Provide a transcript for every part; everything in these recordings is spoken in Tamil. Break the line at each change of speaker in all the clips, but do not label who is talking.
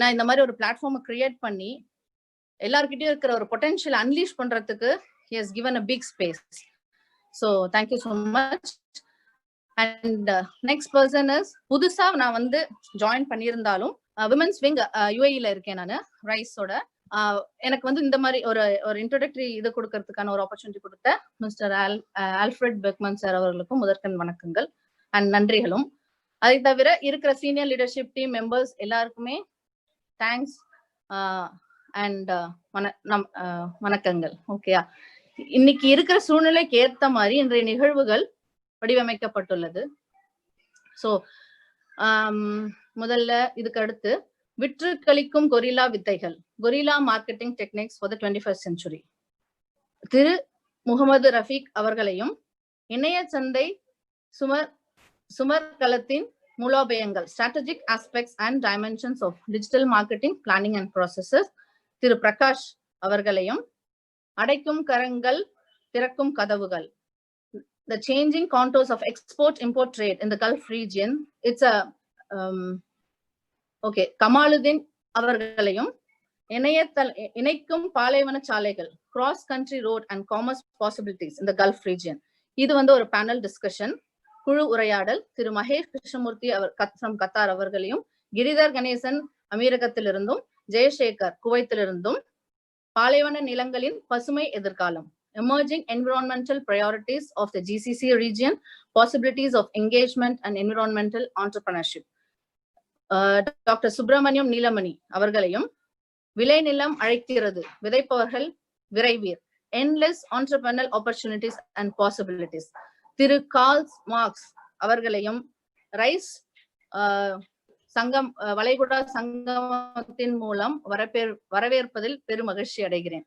நான் இந்த மாதிரி ஒரு பிளாட்ஃபார்மை கிரியேட் பண்ணி எல்லார்கிட்டயும் இருக்கிற ஒரு பொட்டன்ஷியல் அன்லீஷ் பண்றதுக்கு he has given a big space. So thank you so much. And next person is புதுசா நான் வந்து ஜாயின் பண்ணியிருந்தாலும் விமன்ஸ் விங் யுஏஇல இருக்கேன் நான் ரைஸோட. எனக்கு வந்து இந்த மாதிரி ஒரு இன்ட்ரோடக்டரி இது கொடுக்கறதுக்கான ஒரு ஆப்பர்ச்சுனிட்டி கொடுத்த மிஸ்டர் ஆல்ஃபிரட் பெக்மன் சார் அவர்களுக்கும் முதற்கண் வணக்கங்கள் அண்ட் நன்றிகளும். அதை தவிர இருக்கிற சீனியர் லீடர்ஷிப் டீம் மெம்பர்ஸ் எல்லாருக்குமே தேங்க்ஸ் அண்ட் வணக்கங்கள். ஓகேயா, இன்னைக்கு இருக்கிற சூழ்நிலைக்கு ஏத்த மாதிரி இன்றைய நிகழ்வுகள் வடிவமைக்கப்பட்டுள்ளது. ஸோ முதல்ல இதுக்கு அடுத்து விற்று கழிக்கும் கொரில்லா வித்தைகள், guerrilla marketing techniques for the 21st century, திரு முகமது ரஃபீக் அவர்களையும் இணைய சந்தை சுமர்கலத்தின் மூலோபயங்கள் strategic aspects and dimensions of digital marketing planning and processes திரு பிரகாஷ் அவர்களையும் அடைக்கும் கரங்கள் திறக்கும் கதவுகள், the changing contours of export-import trade in the Gulf region, it's a okay, Kamaluddin அவர்களையும் இணைக்கும் பாலைவன சாலைகள், cross country road and commerce possibilities in the Gulf region. இது வந்து ஒரு பேனல் டிஸ்கஷன் குழு உரையாடல். திரு மகேஷ் கிருஷ்ணமூர்த்தி ஃப்ரம் கத்தார் அவர்களையும், கிரிதர் கணேசன் அமீரகத்திலிருந்தும், ஜெயசேகர் குவைத்திலிருந்தும், பாலைவன நிலங்களின் பசுமை எதிர்காலம், emerging environmental priorities of the GCC region, possibilities of engagement and environmental entrepreneurship. Dr. Subramaniam Nilamani அவர்களையும் விளைநிலம் அழைக்கிறது, விதைப்பவர்கள் விரைவீர், endless entrepreneurial opportunities and possibilities. திரு கார்ல்ஸ் மார்க்ஸ் அவர்களையும் ரைஸ் சங்கம் வளைகுடா சங்கமத்தின் மூலம் வரவேற்பதில் பெரும் மகிழ்ச்சி அடைகிறேன்.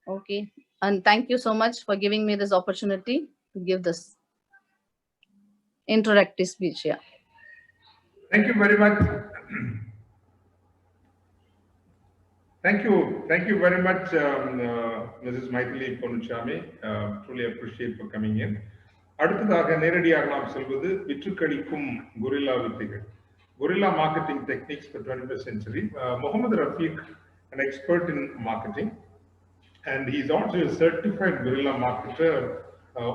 Okay, and thank you so much for giving me this opportunity to give this introductory speech here.
Thank you very much. Thank you very much, Mrs. Maithili Ponnuchami. Truly appreciate for coming in. அடுத்ததாக நேரடியாக நாம் சொல்வது விற்றுக்கடிக்கும் கொரில்லா வித்தைகள், guerrilla marketing techniques for 21st century. Mohammed Rafiq, an expert in marketing, and he's also a certified guerrilla marketer,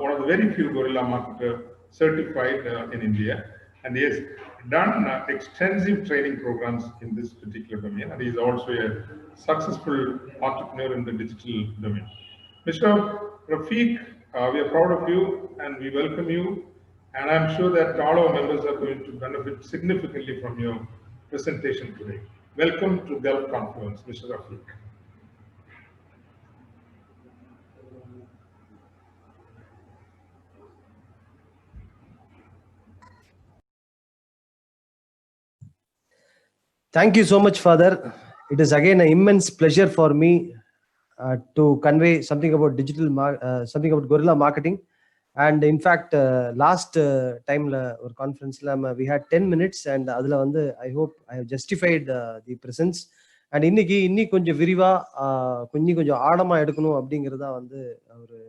one of the very few guerrilla marketer certified in India, and he has done extensive training programs in this particular domain, and he's also a successful entrepreneur in the digital domain. Mr. Rafiq, we are proud of you and we welcome you, and I'm sure that all our members are going to benefit significantly from your presentation today. Welcome to Gulf Confluence, Mr. Rafiq.
Thank you so much, Father. It is again an immense pleasure for me to convey something about something about guerrilla marketing. And in fact, last time or conference we had 10 minutes, and adula vandu I hope I have justified the presence. And இன்னி கொஞ்சம் விரிவா கொஞ்சம் ஆழமா எடுக்கணும் அப்படிங்கறதா வந்து ஒரு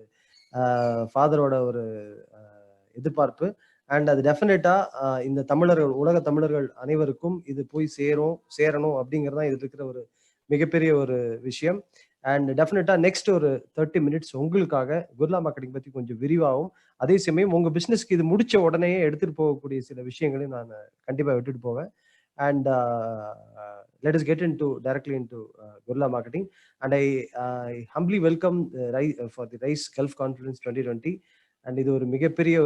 ஃபாதரோட ஒரு எதிர்பார்ப்பு. அண்ட் அது டெஃபினட்டா இந்த தமிழர்கள், உலக தமிழர்கள் அனைவருக்கும் இது போய் சேரணும் அப்படிங்கறதா இது இருக்கிற ஒரு மிகப்பெரிய ஒரு விஷயம். அண்ட் டெஃபினட்டா நெக்ஸ்ட் ஒரு 30 minutes உங்களுக்காக குர்லா மார்க்கெட்டிங் பத்தி கொஞ்சம் விரிவாகவும், அதே சமயம் உங்க பிசினஸ்க்கு இது முடிச்ச உடனே எடுத்துட்டு போகக்கூடிய சில விஷயங்களையும் நான் கண்டிப்பா விட்டுட்டு போவேன். And let us get directly into guerrilla marketing. And I humbly welcome for the RISE Gulf Conference 2020. And இது ஒரு மிகப்பெரிய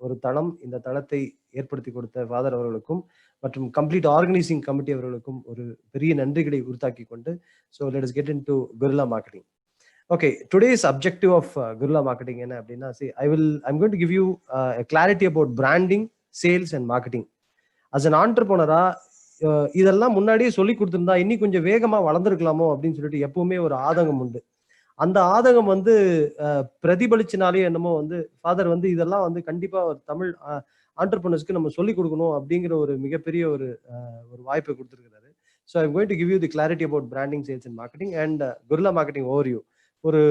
ஒரு தளம். இந்த தளத்தை ஏற்படுத்தி கொடுத்த ஃபாதர் அவர்களுக்கும் மற்றும் கம்ப்ளீட் ஆர்கனைசிங் கமிட்டி அவர்களுக்கும் ஒரு பெரிய நன்றிகளை உறுத்தாக்கி கொண்டு, so let us get into guerrilla marketing. Okay, today's objective of guerrilla marketing என்ன அப்படின்னா, I'm going to give you a clarity about branding, sales and marketing. As an entrepreneur, இதெல்லாம் முன்னாடியே சொல்லி கொடுத்திருந்தா இன்னும் கொஞ்சம் வேகமா வளர்ந்துருக்கலாமோ அப்படின்னு சொல்லிட்டு எப்பவுமே ஒரு ஆதங்கம் உண்டு. அந்த ஆதங்கம் வந்து பிரதிபலிச்சினாலே என்னமோ வந்து ஃபாதர் வந்து இதெல்லாம் வந்து கண்டிப்பா ஒரு தமிழ் ஆண்டர்பிரனர்ஸ்க்கு நம்ம சொல்லிக் கொடுக்கணும் அப்படிங்கிற ஒரு மிகப்பெரிய ஒரு வாய்ப்பை கொடுத்துருக்காரு. So I'm going to give you the clarity about branding, sales and marketing and Kurla marketing overview. ஒரு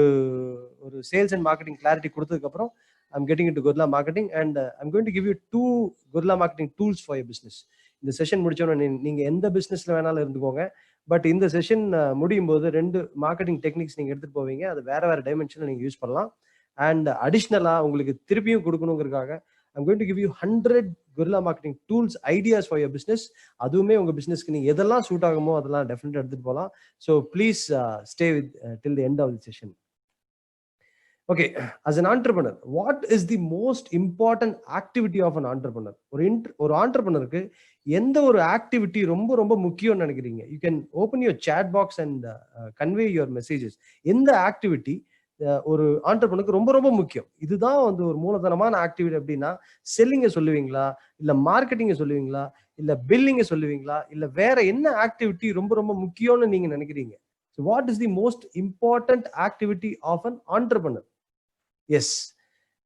சேல்ஸ் அண்ட் மார்க்கெட்டிங் கிளாரிட்டி கொடுத்ததுக்கு அப்புறம் I'm getting into guerrilla marketing, and I'm going to give you 2 guerrilla marketing tools for your business. இந்த செஷன் முடிச்சோன்னு நீங்க எந்த பிசினஸ்ல வேணாலும் இருந்துக்கோங்க. பட் இந்த செஷன் முடியும் போது 2 மார்க்கெட்டிங் டெக்னிக்ஸ் நீங்க எடுத்துட்டு போவீங்க. அது வேற வேற டைமென்ஷன்ல நீங்க யூஸ் பண்ணலாம். அண்ட் அடிஷ்னலா உங்களுக்கு திருப்பியும் கொடுக்கணுங்கிறதுக்காக I'm going to give you 100 guerrilla marketing tools, ideas for your business. அதுவுமே உங்க பிசினஸ்க்கு நீங்க எதெல்லாம் சூட் ஆகுமோ அதெல்லாம் டெஃபினட்டா எடுத்துட்டு போகலாம். So please stay with till the end of the session. Okay, as an entrepreneur, what is the most important activity of an entrepreneur? ஒரு entrepreneurக்கு எந்த ஒரு ஆக்டிவிட்டி ரொம்ப ரொம்ப முக்கியம்னு நினைக்கிறீங்க? You can open your chat box and convey your messages. எந்த ஆக்டிவிட்டி ஒரு ஆண்டர்பிரனருக்கு ரொம்ப ரொம்ப முக்கியம்? இதுதான் வந்து ஒரு மூலதனமான ஆக்டிவிட்டி அப்படின்னா செல்லிங்க சொல்லுவீங்களா, இல்ல மார்க்கெட்டிங்க சொல்லுவீங்களா, இல்ல பில்லிங்க சொல்லுவீங்களா, இல்ல வேற என்ன ஆக்டிவிட்டி ரொம்ப ரொம்ப முக்கியம்னு நீங்க நினைக்கிறீங்க? So what is the most important activity of an entrepreneur? Yes.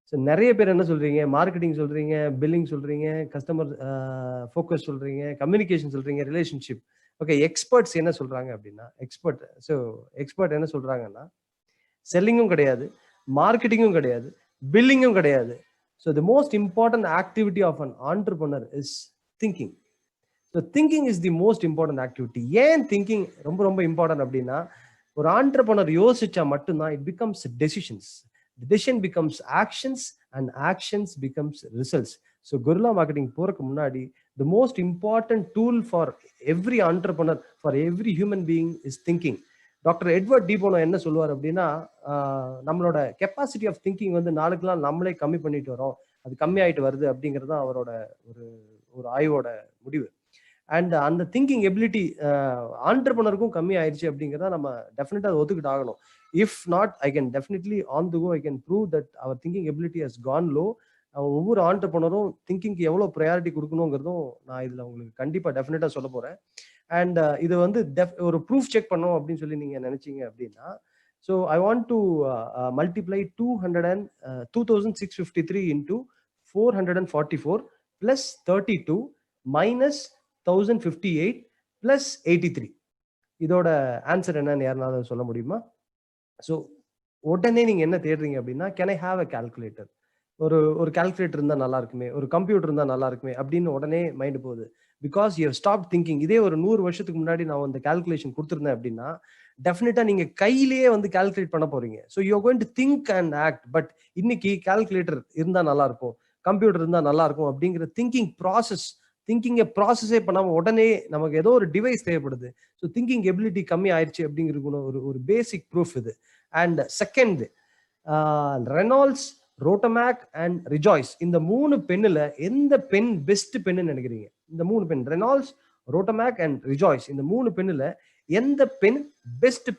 So நிறைய பேர் என்ன சொல்றீங்க? மார்க்கெட்டிங் சொல்றீங்க, பில்லிங் சொல்றீங்க, கஸ்டமர் ஃபோக்கஸ் சொல்றீங்க, கம்யூனிகேஷன் சொல்றீங்க, ரிலேஷன்ஷிப். ஓகே, எக்ஸ்பர்ட்ஸ் என்ன சொல்றாங்க அப்படின்னா, எக்ஸ்பர்ட் என்ன சொல்றாங்கன்னா, செல்லிங்கும் கிடையாது, மார்க்கெட்டிங்கும் கிடையாது, பில்லிங்கும் கிடையாது. So the most important activity of an entrepreneur is thinking. So thinking is the most important activity. ஏன் திங்கிங் ரொம்ப ரொம்ப இம்பார்ட்டன்ட் அப்படின்னா, ஒரு ஆண்டர்பிரனர் யோசிச்சா மட்டும்தான் it becomes decisions. The decision becomes actions and actions becomes results. So guerrilla marketing போறதுக்கு முன்னாடி the most important tool for every entrepreneur, for every human being is thinking. Doctor Edward de Bono என்ன சொல்லுவார் அப்படின்னா, நம்மளோட கெப்பாசிட்டி ஆஃப் திங்கிங் வந்து நாளுக்கெல்லாம் நம்மளே கம்மி பண்ணிட்டு வரோம், அது கம்மியாயிட்டு வருது அப்படிங்கிறது தான் அவரோட ஒரு ஆய்வோட முடிவு. அண்ட் அந்த திங்கிங் எபிலிட்டி ஆண்டர்பிரனருக்கும் கம்மி ஆயிடுச்சு அப்படிங்கிறத நம்ம டெஃபினட்டா ஒத்துக்கிட்டு ஆகணும். If not, I can definitely on the go I can prove that our thinking ability has gone low. ஒவ்வொரு ஆண்டர்பிரனரும் திங்கிங்க்கு எவ்வளோ ப்ரையாரிட்டி கொடுக்கணுங்கிறதும் நான் இதில் உங்களுக்கு கண்டிப்பாக டெஃபினட்டா சொல்ல போறேன். அண்ட் இது வந்து ஒரு ப்ரூஃப் செக் பண்ணோம் அப்படின்னு சொல்லி நீங்க நினைச்சீங்க அப்படின்னா, so I want to multiply 2653 into 444 plus 32 minus 1058 plus 83. இதோட ஆன்சர் என்னன்னு யாருனாலும் சொல்ல முடியுமா? ஸோ உடனே நீங்க என்ன தேடுறீங்க அப்படின்னா, can I have a calculator? ஒரு கால்குலேட்டர் இருந்தா நல்லா இருக்குமே, ஒரு கம்ப்யூட்டர் இருந்தா நல்லா இருக்குமே அப்படின்னு உடனே மைண்ட் போகுது. Because you stop thinking. இதே ஒரு 100 வருஷத்துக்கு முன்னாடி நான் அந்த கால்குலேஷன் கொடுத்துருந்தேன் அப்படின்னா டெஃபினட்டா நீங்க கையிலேயே வந்து கால்குலேட் பண்ண போறீங்க. So you are going to think and act. But இன்னைக்கு கால்குலேட்டர் இருந்தா நல்லா இருக்கும், கம்ப்யூட்டர் இருந்தா நல்லா இருக்கும் அப்படிங்கிற திங்கிங்கை ப்ராசஸே பண்ணாம உடனே நமக்கு ஏதோ ஒரு டிவைஸ் தேவைப்படுது. ஸோ திங்கிங் எபிலிட்டி கம்மி ஆயிடுச்சு அப்படிங்கிறது ஒரு பேசிக் ப்ரூஃப் இது. And second, Reynolds, Rotomac and Rejoice, இந்த 3 பென்னுல எந்த பென் பெஸ்ட் பென்னு நினைக்கிறீங்க? இந்த 3 pen, Reynolds, Rotomac and Rejoice, இந்த 3 பென்னுல எந்த pen best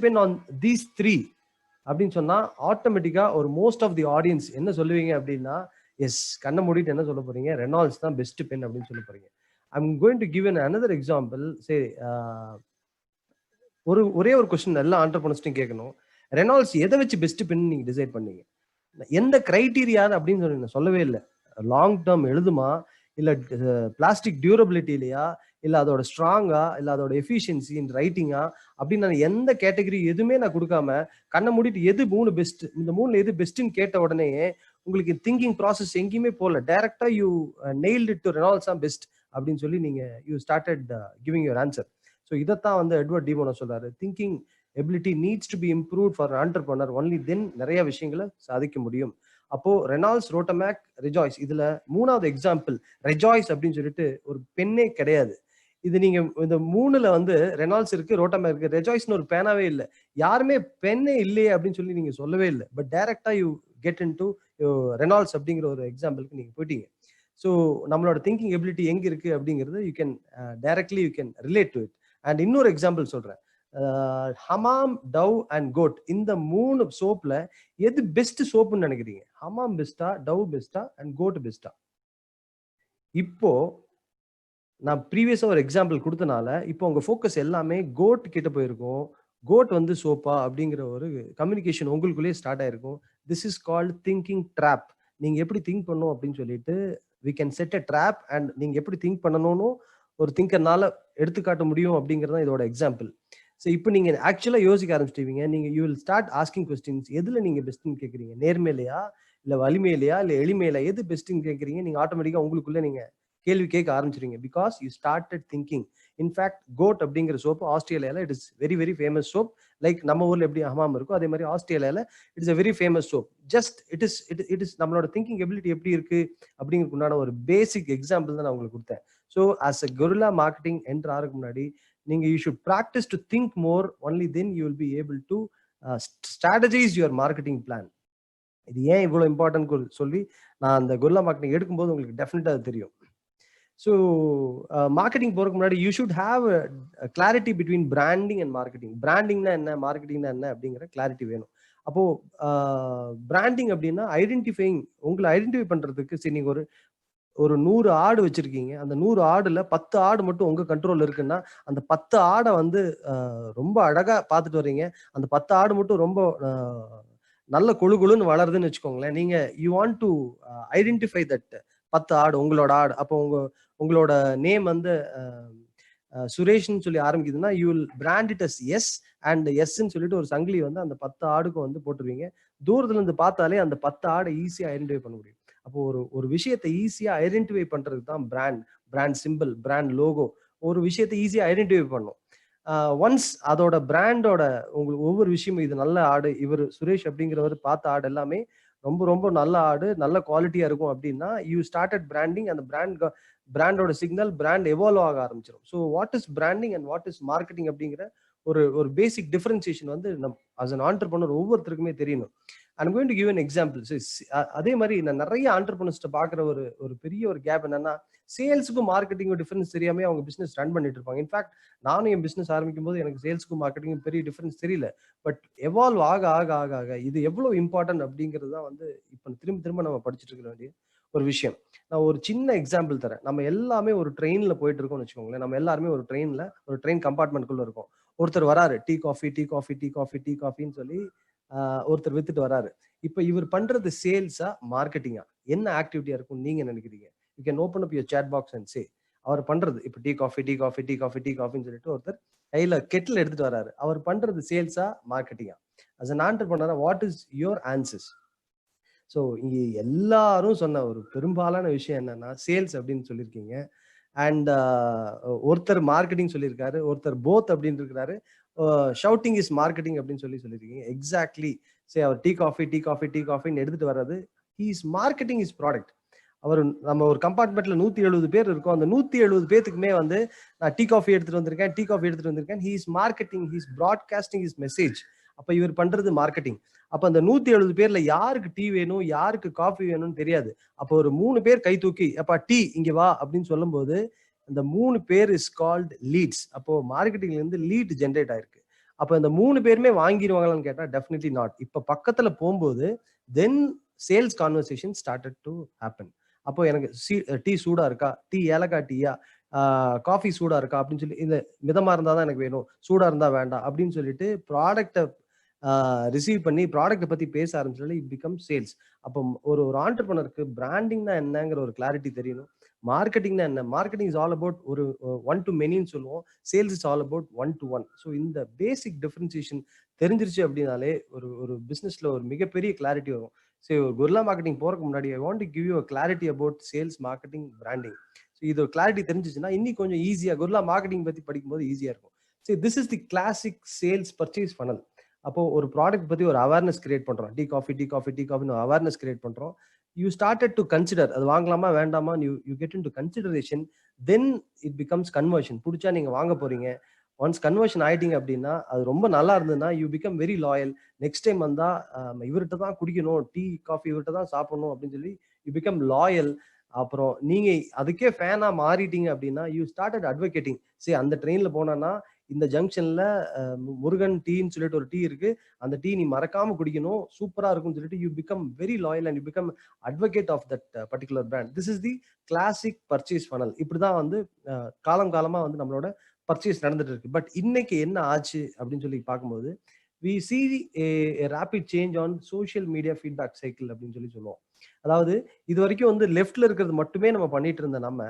pen on these 3 அப்படின்னு சொன்னா ஆட்டோமேட்டிக்கா ஒரு மோஸ்ட் ஆஃப் தி ஆடியன்ஸ் என்ன சொல்லுவீங்க அப்படின்னா, எஸ், கண்ணை மூடிட்டு என்ன சொல்ல போறீங்க? ரெனால்ட்ஸ் தான் பெஸ்ட் பென் அப்படின்னு சொல்ல போறீங்க. I'm going to give another example. சரி, ஒரே ஒரு கொஸ்டின் எல்லா ஆண்டர்பிரனர்ஸ்டையும் கேட்கணும். ரெனால்ட்ஸ் எதை வச்சு பெஸ்ட் பென் நீங்க டிசைட் பண்ணீங்க? எந்த கிரைட்டீரியா அப்படின்னு சொல்லி சொல்லவே இல்லை. லாங் டேர்ம் எழுதுமா, இல்ல பிளாஸ்டிக் டியூரபிலிட்டி இல்லையா, இல்ல அதோட ஸ்ட்ராங்கா, இல்ல அதோட எஃபிஷியன்சி இன் ரைட்டிங்கா அப்படின்னு நான் எந்த கேட்டகரி எதுவுமே நான் கொடுக்காம கண்ணை மூடிட்டு எது 3 பெஸ்ட், இந்த 3ல எது பெஸ்ட்னு கேட்ட உடனே உங்களுக்கு திங்கிங் ப்ராசஸ் எங்கேயுமே போகல. டைரக்டா you nailed it to Reynolds தான் பெஸ்ட் அப்படின்னு சொல்லி நீங்க you started giving your answer. So இதைத்தான் வந்து எட்வர்ட் டி போனோ சொல்றாரு, thinking ability needs to be improved for entrepreneur, only then நிறைய விஷயங்களை சாதிக்க முடியும். அப்போ ரெனால்ட்ஸ், ரோட்டமேக், ரிஜாய்ஸ், இதுல 3வது எக்ஸாம்பிள் ரெஜாய்ஸ் அப்படின்னு சொல்லிட்டு ஒரு பெண்ணே கிடையாது. இது நீங்க இந்த 3ல வந்து ரெனால்ட்ஸ் இருக்கு, ரோட்டமேக் இருக்கு, ரெஜாய்ஸ்னு ஒரு பேனாவே இல்லை. யாருமே பெண்ணே இல்லையே அப்படின்னு சொல்லி நீங்க சொல்லவே இல்லை. பட் டைரக்டா you get in to Reynolds அப்படிங்கிற ஒரு எக்ஸாம்பிளுக்கு நீங்க போயிட்டீங்க. ஸோ நம்மளோட திங்கிங் எபிலிட்டி எங்க இருக்கு அப்படிங்கிறது you can directly you can relate to it. And இன்னொரு எக்ஸாம்பிள் சொல்றேன். ஹமாம், டவ் அண்ட் கோட், இந்த 3 சோப்ல எது பெஸ்ட் சோப்புன்னு நினைக்கிறீங்க? ஹமாம் பெஸ்டா, டவ் பெஸ்டா அண்ட் கோட் பெஸ்டா? இப்போ நான் ப்ரீவியஸா ஒரு எக்ஸாம்பிள் கொடுத்தனால இப்போ உங்க ஃபோக்கஸ் எல்லாமே கோட் கிட்ட போயிருக்கும். கோட் வந்து சோப்பா அப்படிங்கிற ஒரு கம்யூனிகேஷன் உங்களுக்குள்ளேயே ஸ்டார்ட் ஆயிருக்கும். This is called thinking drop. நீங்க எப்படி திங்க் பண்ணணும் அப்படின்னு சொல்லிட்டு we can set a trap, and நீங்க எப்படி திங்க் பண்ணணும்னு ஒரு திங்கர்னால எடுத்துக்காட்ட முடியும் அப்படிங்கிறது இதோட எக்ஸாம்பிள். ஸோ இப்போ நீங்க ஆக்சுவலா யோசிக்க ஆரம்பிச்சிட்டீங்க. நீங்க you will start asking questions. எதுல நீங்க பெஸ்ட்னு கேட்குறீங்க? நேர்மையிலையா, இல்ல வலிமையிலையா, இல்ல எளிமையில எது பெஸ்ட்னு கேட்குறீங்க? நீங்க ஆட்டோமேட்டிக்கா உங்களுக்குள்ள நீங்க கேள்வி கேட்க ஆரம்பிச்சிருங்க. Because you started thinking. In fact Goat அப்படிங்கிற சோப்பு ஆஸ்திரேலியால it is very very famous soap. Like நம்ம ஊர்ல எப்படி ஹமாம் இருக்கோ அதே மாதிரி ஆஸ்திரேலியால it is a very famous soap. Just it is நம்மளோட திங்கிங் எபிலிட்டி எப்படி இருக்கு அப்படிங்கிறதுக்கு உண்டான ஒரு பேசிக் எக்ஸாம்பிள் தான் நான் உங்களுக்கு கொடுத்தேன். So as a guerrilla marketing enter ஆகிறதுக்கு முன்னாடி நீங்க you should practise to think more. Only then you will be able to strategise your marketing plan. இது ஏன் இவ்வளவு இம்பார்ட்டன்ட் சொல்லி நான் அந்த கொரில்லா மார்க்கெட்டிங் எடுக்கும்போது உங்களுக்கு டெஃபினட்டா அது தெரியும். ஸோ மார்க்கெட்டிங் போறதுக்கு முன்னாடி you should have clarity between branding and marketing. பிராண்டிங்னா என்ன, மார்க்கெட்டிங்னா என்ன அப்படிங்கிற கிளாரிட்டி வேணும். அப்போ பிராண்டிங் அப்படின்னா ஐடென்டிஃபைங், உங்களை ஐடென்டிஃபை பண்றதுக்கு. சரி, நீங்க ஒரு 100 ஆடு வச்சிருக்கீங்க, அந்த 100 ஆடுல 10 ஆடு மட்டும் உங்க கண்ட்ரோல் இருக்குன்னா அந்த 10 ஆடை வந்து ரொம்ப அழகா பார்த்துட்டு வர்றீங்க. அந்த 10 ஆடு மட்டும் ரொம்ப நல்ல கொழுன்னு வளருதுன்னு வச்சுக்கோங்களேன். நீங்க you want to identify that 10 ஆடு உங்களோட ஆடு. அப்போ உங்களோட நேம் வந்து சுரேஷ்னு சொல்லி ஆரம்பிக்குதுன்னா you will brand it as S and எஸ்ன்னு சொல்லிட்டு ஒரு சங்கிலி வந்து அந்த 10 ஆடுக்கும் வந்து போட்டுருவீங்க. தூரத்துல இருந்து பார்த்தாலே அந்த 10 ஆடை ஈஸியா ஐடென்டிஃபை பண்ண முடியும். அப்போ ஒரு விஷயத்தை ஈஸியா ஐடென்டிஃபை பண்றதுக்கு தான் பிராண்ட் சிம்பிள், பிராண்ட் லோகோ. ஒரு விஷயத்தை ஈஸியா ஐடென்டிஃபை பண்ணும். ஒன்ஸ் அதோட பிராண்டோட உங்களுக்கு ஒவ்வொரு விஷயமும், இது நல்ல ஆடு, இவர் சுரேஷ் அப்படிங்கிறவர் பார்த்த ஆடு எல்லாமே ரொம்ப ரொம்ப நல்ல ஆடு, நல்ல குவாலிட்டியா இருக்கும் அப்படின்னா யூ ஸ்டார்டட் பிராண்டிங். அந்த பிராண்டோட சிக்னல் பிராண்ட் எவால்வ் ஆக ஆரம்பிச்சிடும். So what is branding and what is marketing அப்படிங்கிற ஒரு பேசிக் டிஃபரன்சியேஷன் வந்து as an entrepreneur ஒவ்வொருத்தருக்குமே தெரியணும். I'm going to give an example. அதே மாதிரி நான் நிறைய ஆண்டர்பிரனர்ஸ்ட பாக்குற ஒரு பெரிய ஒரு கேப் என்னன்னா, சேல்ஸுக்கும் மார்க்கெட்டிங்கும் டிஃபரன்ஸ் தெரியாம அவங்க பிசினஸ் ரன் பண்ணிட்டு இருப்பாங்க. இன்ஃபேக்ட் நானும் என் பிசினஸ் ஆரம்பிக்கும் போது எனக்கு சேல்ஸுக்கும் மார்க்கெட்டிங்கும் பெரிய டிஃபரன்ஸ் தெரியல. பட் எவால்வ் ஆக ஆக ஆக ஆக இது எவ்வளவு இம்பார்ட்டன்ட் அப்படிங்கிறது தான் வந்து இப்ப திரும்ப நம்ம படிச்சுட்டு இருக்க வேண்டிய ஒரு விஷயம். நான் ஒரு சின்ன எக்ஸாம்பிள் தரேன். நம்ம எல்லாமே ஒரு ட்ரெயின்ல போயிட்டு இருக்கோம்னு வச்சுக்கோங்களேன். நம்ம எல்லாருமே ஒரு ட்ரெயின் கம்பார்ட்மெண்ட்குள்ள இருக்கோம். ஒருத்தர் வராரு, டீ காஃபின்னு சொல்லி ஒருத்தர் வித்துட்டு வராரு. இப்ப இவர் பண்றது சேல்ஸா மார்க்கெட்டிங்கா, என்ன ஆக்டிவிட்டியா இருக்கும் நீங்க நினைக்கிறீங்க? You can open up your chat box and say. அவர் பண்றது இப்ப டீ காஃபின்னு சொல்லிட்டு ஒருத்தர் கையில கெட்டில் எடுத்துட்டு வராரு. அவர் பண்றது சேல்ஸா மார்க்கெட்டிங்கா? as an entrepreneur what is your answers? So இங்க எல்லாரும் சொன்ன ஒரு பெரும்பாலான விஷயம் என்னன்னா சேல்ஸ் அப்படின்னு சொல்லியிருக்கீங்க. அண்ட் ஒருத்தர் மார்க்கெட்டிங் சொல்லியிருக்காரு, ஒருத்தர் போத் அப்படின்னு இருக்கிறாரு. ஷவுட்டிங் இஸ் மார்க்கெட்டிங் அப்படின்னு சொல்லியிருக்கீங்க. எக்ஸாக்ட்லி. சரி, அவர் டீ காஃபின்னு எடுத்துட்டு வர்றது he is marketing is product. நம்ம ஒரு கம்பார்ட்மெண்ட்ல 170 பேர் இருக்கும். அந்த 170 பேத்துக்குமே வந்து நான் டீ காஃபி எடுத்துட்டு வந்திருக்கேன். He is marketing, he is broadcasting is message. அப்ப இவர் பண்றது மார்க்கெட்டிங். அப்ப அந்த 170 பேர்ல யாருக்கு டீ வேணும், யாருக்கு காஃபி வேணும்னு தெரியாது. அப்போ ஒரு 3 பேர் கை தூக்கி அப்பா டீ இங்க வா அப்படின்னு சொல்லும் போது இந்த 3 பேர் இஸ் கால்ட் லீட்ஸ். அப்போ மார்க்கெட்டிங்ல இருந்து லீட் ஜென்ரேட் ஆயிருக்கு. அப்ப இந்த 3 பேருமே வாங்கிடுவாங்களான்னு கேட்டா டெஃபினெட்லி நாட். இப்ப பக்கத்துல போகும்போது then sales conversation started to happen. அப்போ எனக்கு டீ சூடா இருக்கா, டீ ஏலக்காய் டீயா, காஃபி சூடா இருக்கா அப்படின்னு சொல்லி, இந்த மிதமா இருந்தாதான் எனக்கு வேணும், சூடா இருந்தா வேண்டாம் அப்படின்னு சொல்லிட்டு ப்ராடக்டை ரிசீவ் பண்ணி ப்ராடக்ட்டை பத்தி பேச ஆரம்பிச்சாலே இட் பிகம் சேல்ஸ். அப்போ ஒரு ஆண்டர்பிரனருக்கு பிராண்டிங்னா என்னங்கிற ஒரு கிளாரிட்டி தெரியணும். மார்க்கெட்டிங்னா என்ன, மார்க்கெட்டிங் இஸ் ஆல் அபவுட் ஒரு ஒன் டு மெனின்னு சொல்லுவோம், sales is all about one to one. So இந்த பேசிக் டிஃபரன்சியேஷன் தெரிஞ்சிருச்சு அப்படின்னாலே ஒரு பிசினஸ்ல ஒரு மிகப்பெரிய கிளாரிட்டி வரும். சரி, ஒரு கொரில்லா மார்க்கெட்டிங் போறதுக்கு முன்னாடி I want to give you a clarity about sales, marketing, branding. So இது ஒரு கிளாரிட்டி தெரிஞ்சிச்சுன்னா இன்னும் கொஞ்சம் ஈஸியா கொரில்லா மார்க்கெட்டிங் பத்தி படிக்கும்போது ஈஸியா இருக்கும். சரி, this is the classic sales purchase funnel. அப்போ ஒரு ப்ராடக்ட் பத்தி ஒரு அவேர்னஸ் கிரியேட் பண்றோம். டீ காஃபின்னு அவேர்னஸ் கிரியேட் பண்றோம். யூ ஸ்டார்டட் டு கன்சிடர், அது வாங்கலாமா வேண்டாமா, you get in to consideration. Then it becomes conversion. பிடிச்சா நீங்க வாங்க போறீங்க. ஒன்ஸ் கன்வர்ஷன் ஆயிட்டீங்க அப்படின்னா அது ரொம்ப நல்லா இருந்ததுன்னா you become very loyal. Next time வந்தா இவர்கிட்ட தான் குடிக்கணும், டீ காஃபி இவர்கிட்ட தான் சாப்பிடணும் அப்படின்னு சொல்லி யூ பிகம் லாயல். அப்புறம் நீங்க அதுக்கே ஃபேனா மாறிட்டீங்க அப்படின்னா யூ ஸ்டார்டட் அட்வொகேட்டிங். சரி, அந்த ட்ரெயின்ல போனா இந்த ஜங்ஷன்ல முருகன் டீன்னு சொல்லிட்டு ஒரு டீ இருக்கு, அந்த டீ நீ மறக்காம குடிக்கணும், சூப்பரா இருக்கும்னு சொல்லிட்டு you become very loyal and you become advocate of that particular brand. This is the classic purchase funnel. இப்படிதான் வந்து காலமா வந்து நம்மளோட பர்ச்சேஸ் நடந்துட்டு இருக்கு. பட் இன்னைக்கு என்ன ஆச்சு அப்படின்னு சொல்லி பார்க்கும்போது we see a rapid change on social media feedback cycle அப்படின்னு சொல்லுவோம். அதாவது இது வரைக்கும் வந்து லெஃப்ட்ல இருக்கிறது மட்டுமே நம்ம பண்ணிட்டு இருந்த நம்ம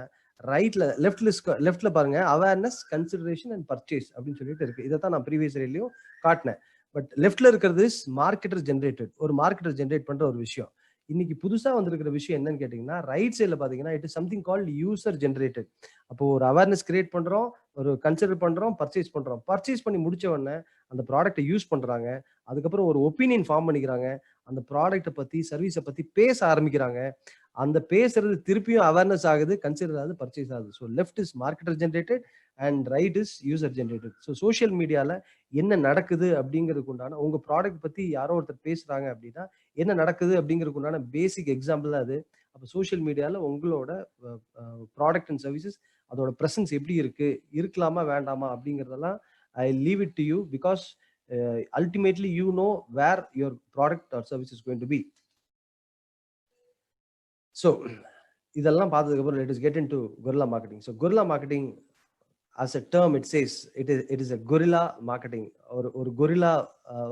லெஃப்ட்ல பாருங்க, அவேர்னஸ், கன்சிடரேஷன் அண்ட் பர்ச்சேஸ் அப்படின்னு சொல்லிட்டு இருக்கு. இதைத்தான் நான் ப்ரீவியஸ் இயர்லயும் காட்டினேன். பட் லெஃப்ட்ல இருக்கிறது மார்க்கெட்டர் ஜென்ரேட்டட், ஒரு மார்க்கெட்டர் ஜென்ரேட் பண்ற ஒரு விஷயம். இன்னைக்கு புதுசா வந்திருக்கிற விஷயம் என்னன்னு கேட்டீங்கன்னா, ரைட் சைட்ல பாத்தீங்கன்னா it is something called user generated. அப்போ ஒரு அவேர்னஸ் கிரியேட் பண்றோம், ஒரு கன்சிடர் பண்றோம், பர்ச்சேஸ் பண்றோம். பர்ச்சேஸ் பண்ணி முடிச்ச உடனே அந்த ப்ராடக்ட்டை யூஸ் பண்றாங்க. அதுக்கப்புறம் ஒரு ஒப்பீனியன் ஃபார்ம் பண்ணிக்கிறாங்க. அந்த ப்ராடக்ட்டை பத்தி, சர்வீஸை பத்தி பேச ஆரம்பிக்கிறாங்க. அந்த பேசுறது திருப்பியும் அவேர்னஸ் ஆகுது, கன்சிடர் ஆகுது, பர்ச்சேஸ் ஆகுது. So left is marketer generated and right is user generated. So social மீடியால என்ன நடக்குது அப்படிங்கிறதுக்கு உண்டான, உங்க ப்ராடக்ட் பத்தி யாரோ ஒருத்தர் பேசுறாங்க அப்படின்னா என்ன நடக்குது அப்படிங்கிறதுக்கு உண்டான பேசிக் எக்ஸாம்பிள் தான் அது. அப்போ சோஷியல் மீடியால உங்களோட ப்ராடக்ட் அண்ட் சர்வீசஸ் அதோட ப்ரெசன்ஸ் எப்படி இருக்கு, இருக்கலாமா வேண்டாமா அப்படிங்கிறதெல்லாம் I leave it to you because ultimately you know where your product or service is going to be. So இதெல்லாம் பார்த்ததுக்கு அப்புறம் let us get into guerrilla marketing. So guerrilla marketing as a term it says it is a guerrilla marketing. ஒரு guerrilla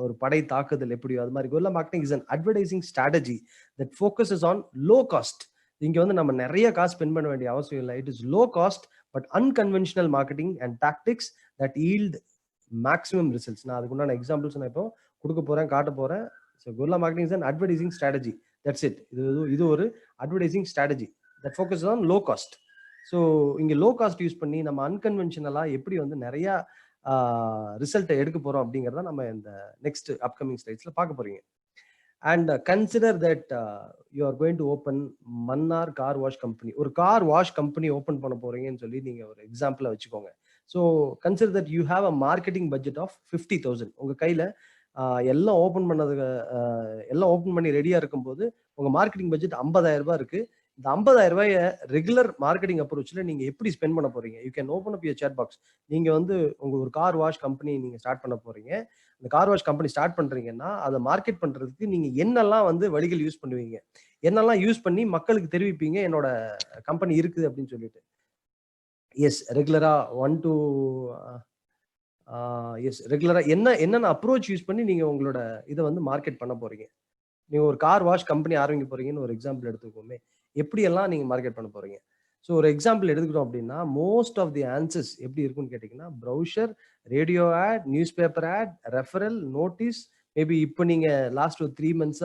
ஒரு படை தாக்குதல் எப்படியோ அது மாதிரி guerrilla marketing is an advertising strategy that focuses on low cost. இங்க வந்து நம்ம நிறைய காசு ஸ்பெண்ட் பண்ண வேண்டிய அவசியம் இல்லை. It is low cost but unconventional marketing and tactics that yield maximum results. நான் அதுக்குண்டான எக்ஸாம்பிள்ஸ் நான் இப்போ கொடுக்க போறேன், காட்ட போறேன். So guerrilla marketing is an advertising strategy. That's it. இது ஒரு advertising strategy that focus on low cost. So இங்கே லோ காஸ்ட் யூஸ் பண்ணி நம்ம அன்கன்வென்ஷனலாக எப்படி வந்து நிறையா ரிசல்ட்டை எடுக்க போகிறோம் அப்படிங்கிறத நம்ம இந்த நெக்ஸ்ட் அப்கமிங் ஸ்லைட்ஸில் பார்க்க போறீங்க. And consider that you are going to open Mannar car wash company. ஒரு கார் வாஷ் கம்பெனி ஓப்பன் பண்ண போறீங்கன்னு சொல்லி நீங்கள் ஒரு எக்ஸாம்பிளை வச்சுக்கோங்க. So consider that you have a marketing budget of 50,000. உங்கள் கையில் எல்லாம் ஓப்பன் பண்ணதுக்கு எல்லாம் ஓப்பன் பண்ணி ரெடியாக இருக்கும்போது உங்கள் மார்க்கெட்டிங் பட்ஜெட் 50,000 ரூபாய் இருக்கு. இந்த 50,000 ரூபாயை ரெகுலர் மார்க்கெட்டிங் அப்ரோச்சில் நீங்கள் எப்படி ஸ்பெண்ட் பண்ண போறீங்க? You can open up your chat box. நீங்கள் வந்து உங்கள் ஒரு கார் வாஷ் கம்பெனி நீங்கள் ஸ்டார்ட் பண்ண போறீங்க. அந்த கார் வாஷ் கம்பெனி ஸ்டார்ட் பண்றீங்கன்னா அதை மார்க்கெட் பண்றதுக்கு நீங்கள் என்னெல்லாம் வந்து வழிகள் யூஸ் பண்ணுவீங்க, என்னெல்லாம் யூஸ் பண்ணி மக்களுக்கு தெரிவிப்பீங்க என்னோட கம்பெனி இருக்குது அப்படின்னு சொல்லிட்டு. எஸ் ரெகுலரா ரெகுலரா என்னென்ன அப்ரோச் யூஸ் பண்ணி நீங்க உங்களோட இதை வந்து மார்க்கெட் பண்ண போறீங்க. நீங்க ஒரு கார் வாஷ் கம்பெனி ஆரம்பிக்க போறீங்கன்னு ஒரு எக்ஸாம்பிள் எடுத்துக்கோமே, எப்படியெல்லாம் நீங்க மார்க்கெட் பண்ண போறீங்க. ஸோ ஒரு எக்ஸாம்பிள் எடுத்துக்கிட்டோம் அப்படின்னா மோஸ்ட் ஆஃப் தி ஆன்சர்ஸ் எப்படி இருக்குன்னு கேட்டீங்கன்னா brochure, radio ad, news paper ad, referral, notice. Maybe இப்போ நீங்க லாஸ்ட் ஒரு 3 months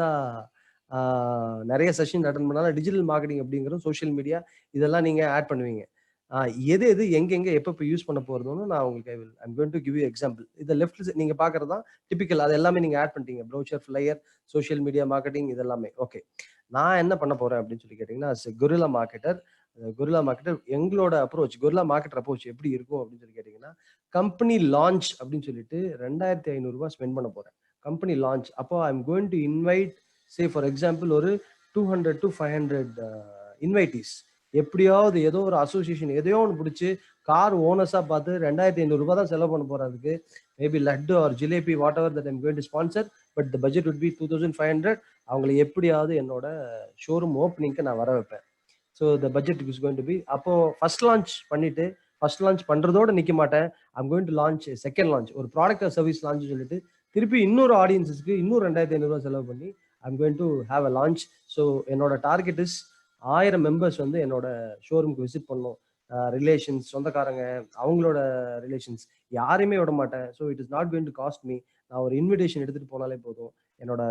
நிறைய செஷன் அட்டன் பண்ணாலும் டிஜிட்டல் மார்க்கெட்டிங் அப்படிங்கிறது சோஷியல் மீடியா இதெல்லாம் நீங்க ஆட் பண்ணுவீங்க. எது எங்க எப்போ யூஸ் பண்ண போறதுன்னு நான் உங்களுக்கு I'm going to give you example. இதை லெஃப்ட் நீங்க பாக்குறது தான் டிபிக்கல். அது எல்லாமே நீங்க ஆட் பண்ணிட்டீங்க, brochure, flyer, social media marketing இதெல்லாமே. ஓகே, நான் என்ன பண்ண போறேன் அப்படின்னு சொல்லி கேட்டீங்கன்னா guerrilla marketer எங்களோட அப்ரோச், guerrilla marketer அப்ரோச் எப்படி இருக்கும் அப்படின்னு சொல்லி கேட்டீங்கன்னா கம்பெனி லான்ச் அப்படின்னு சொல்லிட்டு 2,500 ரூபாய் ஸ்பெண்ட் பண்ண போறேன். கம்பெனி லான்ச் அப்போ I'm going to invite say for example ஒரு 200 to 500 இன்வைட்டீஸ். எப்படியாவது ஏதோ ஒரு அசோசியேஷன் எதையோ ஒன்று பிடிச்சி கார் ஓனர்ஸா பார்த்து 2,500 ரூபாய் தான் செலவு பண்ண போறதுக்கு maybe laddu or jalebi whatever that I'm going to sponsor, but the budget would be 2,500. அவங்களை எப்படியாவது என்னோட ஷோரூம் ஓப்பனிங்க்கு நான் வர வைப்பேன். So the budget is going to be. அப்போ ஃபர்ஸ்ட் லான்ச் பண்ணிட்டு ஃபர்ஸ்ட் லான்ச் பண்றதோட நிக்க மாட்டேன். I'm going to launch second launch, ஒரு ப்ராடக்ட் ஆர் சர்வீஸ் லான்ச் சொல்லிட்டு திருப்பி இன்னொரு ஆடியன்ஸஸ்க்கு இன்னும் 2,500 ரூபாய் செலவு பண்ணி I'm going to have a launch. So என்னோட டார்கெட் இஸ் 1000 மெம்பர்ஸ் வந்து என்னோட ஷோரூம்க்கு விசிட் பண்ணும். ரிலேஷன்ஸ், சொந்தக்காரங்க, அவங்களோட ரிலேஷன்ஸ் யாரையுமே விட மாட்டேன். So it is not going to cost me. நான் ஒரு இன்விடேஷன் எடுத்துட்டு போனாலே போதும், என்னோட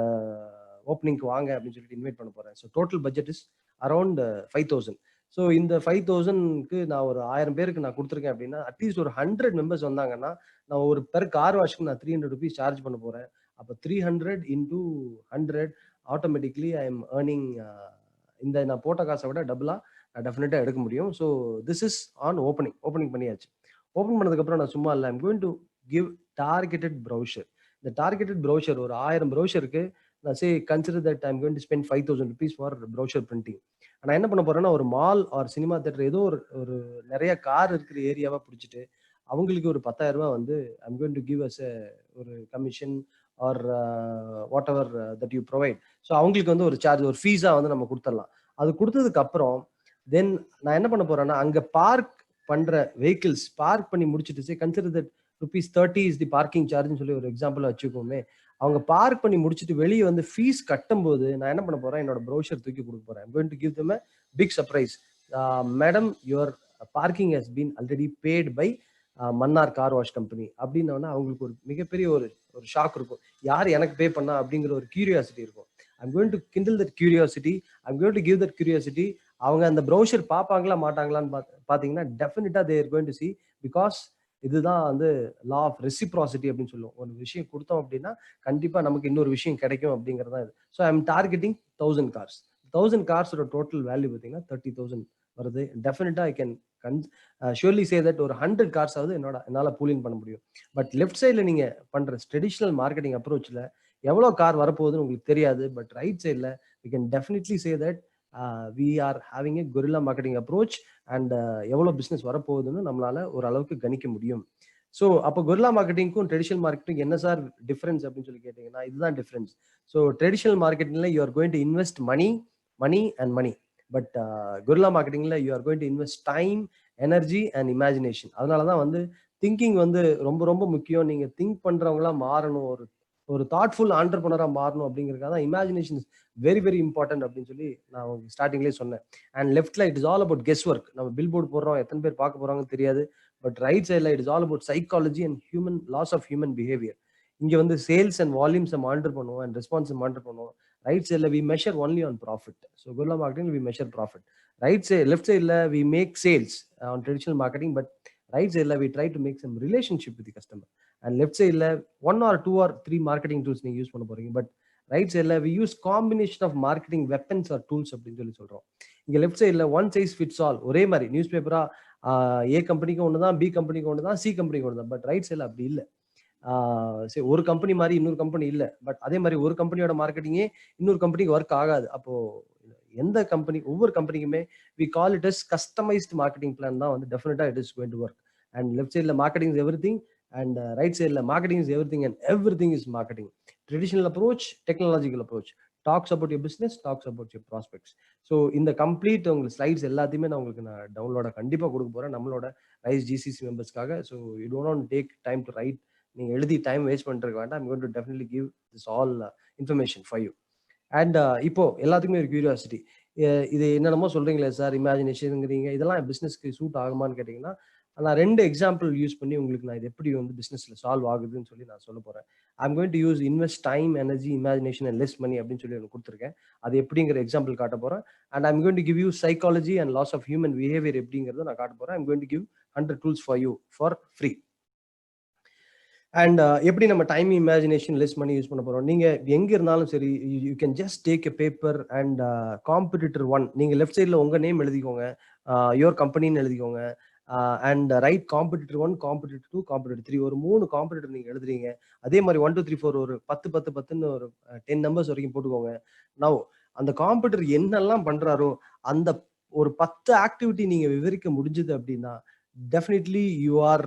ஓப்பனிங்க்கு வாங்க அப்படின்னு சொல்லிட்டு இன்வைட் பண்ண போறேன். So total budget is around 5,000. So இந்த 5,000க்கு நான் ஒரு 1000 பேருக்கு நான் கொடுத்துருக்கேன் அப்படின்னா அட்லீஸ்ட் ஒரு 100 மெம்பர்ஸ் வந்தாங்கன்னா நான் ஒரு பெர் கார் வாஷ்க்கு நான் 300 rupees சார்ஜ் பண்ண போறேன். அப்போ 300 into 100 automatically I am earning. இந்த நான் போட்ட காசை விட டபுளா நான் டெஃபினட்டா எடுக்க முடியும். So this is an opening பண்ணியாச்சு. ஓப்பன் பண்ணதுக்கப்புறம் நான் சும்மா இல்லை, I'm going to give targeted brochure. இந்த டார்கெட்டட் ப்ரௌஷர் ஒரு 1000 ப்ரௌஷருக்கு நான் say consider that I'm going to spend 5,000 rupees for brochure printing. நான் என்ன பண்ண போறேன்னா ஒரு மால் ஆர் சினிமா தேட்டர் ஏதோ ஒரு நிறைய கார் இருக்கிற ஏரியாவா பிடிச்சிட்டு அவங்களுக்கு ஒரு 10,000 ரூபாய் வந்து I'm going to give as ஒரு commission or whatever that you provide. So அவங்களுக்கு வந்து ஒரு சார்ஜ், ஒரு ஃபீஸா வந்து நம்ம கொடுத்துடலாம். அது கொடுத்ததுக்கு அப்புறம் தென் நான் என்ன பண்ண போறேன்னா அங்க பார்க் பண்ற வெஹிக்கிள்ஸ் பார்க் பண்ணி முடிச்சுட்டு say consider that ₹30 is the parking சார்ஜ்னு சொல்லி ஒரு எக்ஸாம்பிள் வச்சுக்கோமே. அவங்க பார்க் பண்ணி முடிச்சுட்டு வெளியே வந்து ஃபீஸ் கட்டும் போது நான் என்ன பண்ண போறேன், என்னோட ப்ரௌஷர் தூக்கி கொடுக்க போறேன். I'm going to give them a big surprise. Madam, your parking has been already paid by Mannar car wash company அப்படின்னா அவங்களுக்கு ஒரு மிகப்பெரிய ஒரு ஷாக் இருக்கும். யார் எனக்கு பே பண்ணா அப்படிங்கிற ஒரு கியூரியாசிட்டி இருக்கும். I'm going to kindle that curiosity. I'm going to give that curiosity. அவங்க அந்த ப்ரௌசர் பார்ப்பாங்களா மாட்டாங்களான்னு பார்த்தீங்கன்னா டெஃபினட்டா they are going to see, because இதுதான் வந்து லா ஆஃப் ரெசிப்ராசிட்டி அப்படின்னு சொல்லுவோம். ஒரு விஷயம் கொடுத்தோம் அப்படின்னா கண்டிப்பா நமக்கு இன்னொரு விஷயம் கிடைக்கும் அப்படிங்கிறது தான் இது. So I am targeting 1000 cars. 1000 கார்ஸோட டோட்டல் வேல்யூ பார்த்தீங்கன்னா 30,000 வருது. டெஃபினட்டா I can surely say that ஒரு 100 கார்ஸ் ஆகுது என்னால் பூலின் பண்ண முடியும். பட் லெஃப்ட் சைடில் நீங்க பண்ற ட்ரெடிஷனல் மார்க்கெட்டிங் அப்ரோச்சில் எவ்வளோ கார் வரப்போகுதுன்னு உங்களுக்கு தெரியாது. பட் ரைட் சைடில் we can definitely say that we are having a guerrilla marketing approach and எவ்வளோ பிஸ்னஸ் வரப்போகுதுன்னு நம்மளால ஒரு அளவுக்கு கணிக்க முடியும். ஸோ அப்போ கொரில்லா மார்க்கெட்டிங்க்கும் ட்ரெடிஷனல் மார்க்கெட்டிங் என்ன சார் டிஃபரன்ஸ் அப்படின்னு சொல்லி கேட்டீங்கன்னா இதுதான் டிஃபரன்ஸ். ஸோ ட்ரெடிஷனல் மார்க்கெட்டிங்ல you are going to invest money and money. But guerrilla மார்க்கெட்டிங்ல you are going to invest time, energy and imagination. அதனால தான் வந்து திங்கிங் வந்து ரொம்ப ரொம்ப முக்கியம். நீங்க திங்க் பண்றவங்களா மாறணும், ஒரு தாட்ஃபுல் ஆண்டர்பனரா மாறணும் அப்படிங்கிறதுக்காக தான் இமேஜினேஷன் வெரி வெரி இம்பார்ட்டன்ட் அப்படின்னு சொல்லி நான் ஸ்டார்டிங்லேயே சொன்னேன். அண்ட் லெஃப்ட்ல it is all about guess work. நம்ம பில் போர்டு போடுறோம், எத்தனை பேர் பார்க்க போறாங்கன்னு தெரியாது. பட் ரைட் சைடில் it is all about psychology and human laws of human behaviour. இங்க வந்து சேல்ஸ் அண்ட் வால்யூம்ஸை மானிட்டர் பண்ணுவோம் அண்ட் ரெஸ்பான்ஸை மானிட்டர் பண்ணுவோம். ரைட் சைடில் we measure only on profit. So guerrilla marketing we measure profit. Left சைடில் we make sales on traditional marketing. But right சைடில் we try to make some relationship with customer. And left சைடில் 1 or 2 or 3 மார்க்கெட்டிங் டூல்ஸ் நீங்க யூஸ் பண்ண போறீங்க. பட் ரைட் சைடில் we use combination of marketing weapons or tools அப்படின்னு சொல்லி சொல்றோம். இங்க லெஃப்ட் சைடில் ஒன் சைஸ் ஃபிட்ஸ் ஆல், ஒரே மாதிரி நியூஸ் பேப்பரா ஏ கம்பெனிக்கு ஒன்று தான், பி கம்பெனிக்கு ஒன்று தான், சி கம்பெனிக்கு ஒன்று தான். பட் ரைட் சைடில் அப்படி இல்லை. சரி, ஒரு கம்பெனி மாதிரி இன்னொரு கம்பெனி இல்லை. பட் அதே மாதிரி ஒரு கம்பெனியோட மார்க்கெட்டிங்கே இன்னொரு கம்பெனிக்கு ஒர்க் ஆகாது. அப்போ எந்த கம்பெனி, ஒவ்வொரு கம்பெனிக்குமே we call it as customised marketing plan தான் வந்து டெஃபினட்டா it is going to work. And left சைடில் marketing is everything and right side la marketing is everything and everything is marketing. Traditional approach, technological approach talks about your business, talks about your prospects. So in the complete உங்களுக்கு slides எல்லாத்தையுமே நான் உங்களுக்கு டவுன்லோட கண்டிப்பா கொடுக்க போறேன் நம்மளோட ரைஸ் ஜிசிசி மெம்பர்ஸ்க்காக. So you don't want to take time to write. நீங்க எழுதி டைம் வேஸ்ட் பண்ணிருக்க வேண்டாம். I'm going to definitely give this all information for you. And இப்போ எல்லாத்துக்குமே ஒரு கியூரியாசிட்டி, இது என்னென்னமோ சொல்றீங்களே சார், இமேஜினேஷனுங்கிறீங்க, இதெல்லாம் பிசினஸ்க்கு சூட் ஆகுமான்னு கேட்டீங்கன்னா நான் 2 எக்ஸாம்பிள் யூஸ் பண்ணி உங்களுக்கு நான் இது எப்படி வந்து பிசினஸ்ல சால்வ் ஆகுதுன்னு சொல்லி நான் சொல்ல போறேன். I'm going to use invest time, energy, imagination and less money அப்படின்னு சொல்லி எனக்கு கொடுத்துருக்கேன். அது எப்படிங்கிற எக்ஸாம்பிள் காட்ட போறேன். And I'm going to give you psychology and laws of human behaviour எப்படிங்கிறத நான் காட்ட போறேன். I'm going to give 100 tools for you for free. அண்ட் எப்படி நம்ம time, imagination, less money use பண்ண போறோம். நீங்க எங்க இருந்தாலும் சரி, you can just take a paper and competitor 1 நீங்க லெஃப்ட் சைட்ல உங்க நேம் எழுதிக்கோங்க, யுவர் கம்பெனின்னு எழுதிக்கோங்க. And right competitor 1, competitor 2, competitor 3, ஒரு 3 காம்படிட்டர் நீங்க எழுதுறீங்க. அதே மாதிரி 1 2 3 4 ஒரு 10 ஒரு 10 நம்பர்ஸ் வரைக்கும் போட்டுக்கோங்க. நவ் அந்த காம்படிட்டர் என்னெல்லாம் பண்றாரோ அந்த ஒரு 10 ஆக்டிவிட்டி நீங்க விவரிக்க முடிஞ்சது அப்படின்னா definitely you are